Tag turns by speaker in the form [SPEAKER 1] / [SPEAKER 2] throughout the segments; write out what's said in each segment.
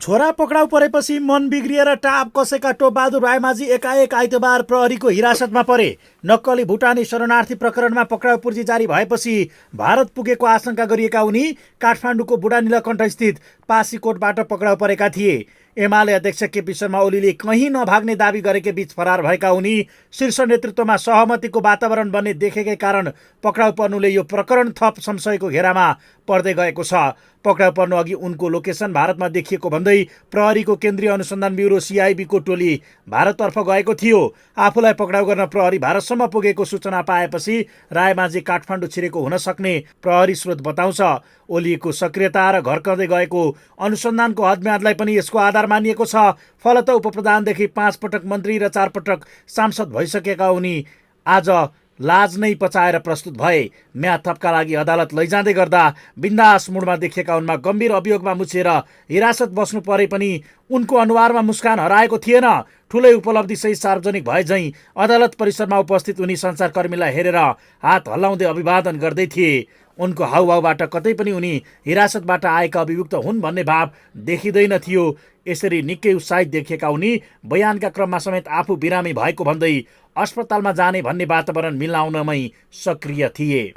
[SPEAKER 1] छोरा पक्राउ परेपछि मन बिग्रिएर टाप कसेका टोपबहादुर रायमाझी एकाएक आइतबार प्रहरीको हिरासतमा परे। नक्कली भुटानी शरणार्थी प्रकरणमा पक्राउ पूर्जी जारी भएपछि भारत पुगेको आशंका गरिएका उनी काठमाडौँको बुढानीलकण्ठस्थित पासीकोटबाट पक्राउ परेका थिए। एमाले अध्यक्ष केपी शर्मा ओलीले कहीँ नभाग्ने दावी गरेकै बीच फरार भएका उनी शीर्ष नेतृत्वमा सहमतिको वातावरण बन्ने देखेकै कारण पक्राउ पर्नुले यो प्रकरण थप संशयको घेरामा पर्दै गएको छ। पक्राउ पर्नु अघि उनको लोकेसन भारतमा देखिएको भन्दै प्रहरीको केन्द्रीय अनुसन्धान ब्युरो सिआइबीको टोली भारततर्फ गएको थियो। आफूलाई पक्राउ गर्न प्रहरी भारतसम्म पुगेको सूचना पाएपछि रायमाझी काठमाडौँ छिरेको हुन सक्ने प्रहरी स्रोत बताउँछ। ओलीको सक्रियता र घर्कँदै गएको अनुसन्धानको हदम्यादलाई पनि यसको आधार मानिएको छ। फलत उपप्रधानदेखि 5 पटक मन्त्री र 4 पटक सांसद भइसकेका उनी आज लाज नै पचाएर प्रस्तुत भए। म्याद थपका लागि अदालत लैजाँदै गर्दा बिन्दास मुडमा देखिएका उनमा गम्भीर अभियोगमा मुछिएर हिरासत बस्नु परे पनि उनको अनुहारमा मुस्कान हराएको थिएन। ठुलै उपलब्धिसहित सार्वजनिक भए झैँ अदालत परिसरमा उपस्थित उनी सञ्चारकर्मीलाई हेरेर हात हल्लाउँदै अभिवादन गर्दै थिए। उनको हाउभाउबाट कतै पनि उनी हिरासतबाट आएका अभियुक्त हुन् भन्ने भाव देखिँदैन थियो। यसरी निकै उत्साहित देखिएका उनी बयानका क्रममा समेत आफू बिरामी भएको भन्दै अस्पतालमा जाने भन्ने वातावरण मिलाउनमै सक्रिय थिए।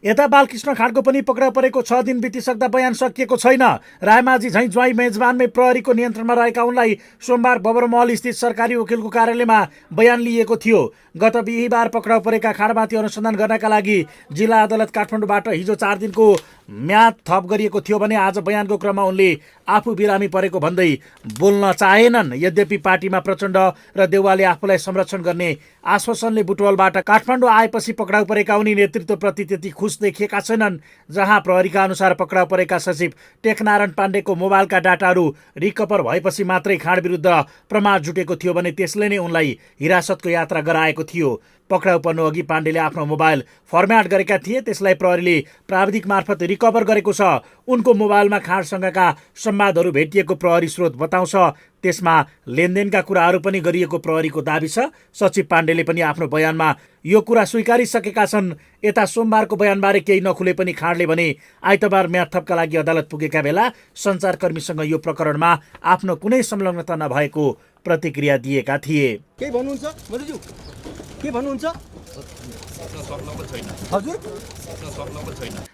[SPEAKER 1] यता बालकृष्ण खाँडको पनि पक्राउ परेको 6 दिन बितिसक्दा बयान सकिएको छैन। रायमाझी झैँ ज्वाइँ मेजबानमै प्रहरीको नियन्त्रणमा रहेका उनलाई सोमबार बबरमहल स्थित सरकारी वकिलको कार्यालयमा बयान लिएको थियो। गत बिहिबार पक्राउ परेका खाँडमाथि अनुसन्धान गर्नका लागि जिल्ला अदालत काठमाडौँबाट हिजो 4 दिनको म्याद थप गरिएको थियो भने आज बयानको क्रममा उनले आफू बिरामी परेको भन्दै बोल्न चाहेनन्। यद्यपि पार्टीमा प्रचण्ड र देउवाले आफूलाई संरक्षण गर्ने आश्वासनले बुटवलबाट काठमाडौँ आएपछि पक्राउ परेका उनी नेतृत्वप्रति त्यति खुस देखिएका छैनन्। जहाँ प्रहरीका अनुसार पक्राउ परेका सचिव टेकनारायण पाण्डेको मोबाइलका डाटाहरू रिकभर भएपछि मात्रै खाँड विरुद्ध प्रमाण जुटेको थियो भने त्यसले नै उनलाई हिरासतको यात्रा गराएको थियो। पक्राउ पर्नु अघि पाण्डेले आफ्नो मोबाइल फर्म्याट गरेका थिए। त्यसलाई प्रहरीले प्राविधिक मार्फत रिकभर गरेको छ। उनको मोबाइलमा खाँडसँगका संवादहरू भेटिएको प्रहरी स्रोत बताउँछ। त्यसमा लेनदेनका कुराहरू पनि गरिएको प्रहरीको दाबी छ। सचिव पाण्डेले पनि आफ्नो बयानमा यो कुरा स्वीकारिसकेका छन्। यता सोमबारको बयानबारे केही नखुले पनि खाँडले भने आइतबार म्याद थपका लागि अदालत पुगेका बेला सञ्चारकर्मीसँग यो प्रकरणमा आफ्नो कुनै संलग्नता नभएको प्रतिक्रिया दिएका थिए।
[SPEAKER 2] के भन्नुहुन्छ मधुज्यू, के भन्नुहुन्छ हजुर?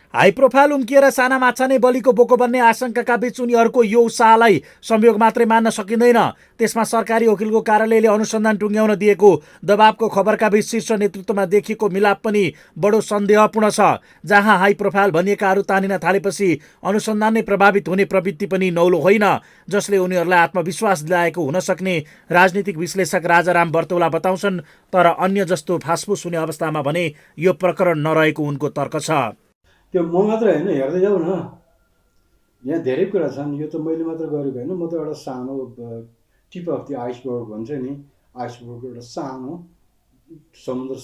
[SPEAKER 1] हाई प्रोफाइल उम्किएर साना माछा नै बलिको बोको बन्ने आशंकाका बीच उनीहरूको यो उत्साहलाई संयोग मात्रै मान्न सकिँदैन। त्यसमा सरकारी वकिलको कार्यालयले अनुसन्धान टुङ्ग्याउन दिएको दबावको खबरका बीच शीर्ष नेतृत्वमा देखिएको मिलाप पनि बडो सन्देहपूर्ण छ। जहाँ हाई प्रोफाइल भनिएकाहरू तानिन थालेपछि अनुसन्धान नै प्रभावित हुने प्रवृत्ति पनि नौलो होइन, जसले उनीहरूलाई आत्मविश्वास दिलाएको हुन सक्ने राजनीतिक विश्लेषक राजाराम बर्तौला बताउँछन्। तर अन्य जस्तो फासफुस हुने अवस्थामा भने यो प्रकरण नरहेको उनको तर्क छ।
[SPEAKER 3] त्यो म मात्र होइन, हेर्दै जाऊ न, यहाँ धेरै कुरा छन्। यो त मैले मात्र गरेको होइन, म त एउटा सानो टिप अफ द आइसबर्ग भन्छ नि, आइसबर्गको एउटा सानो समुद्र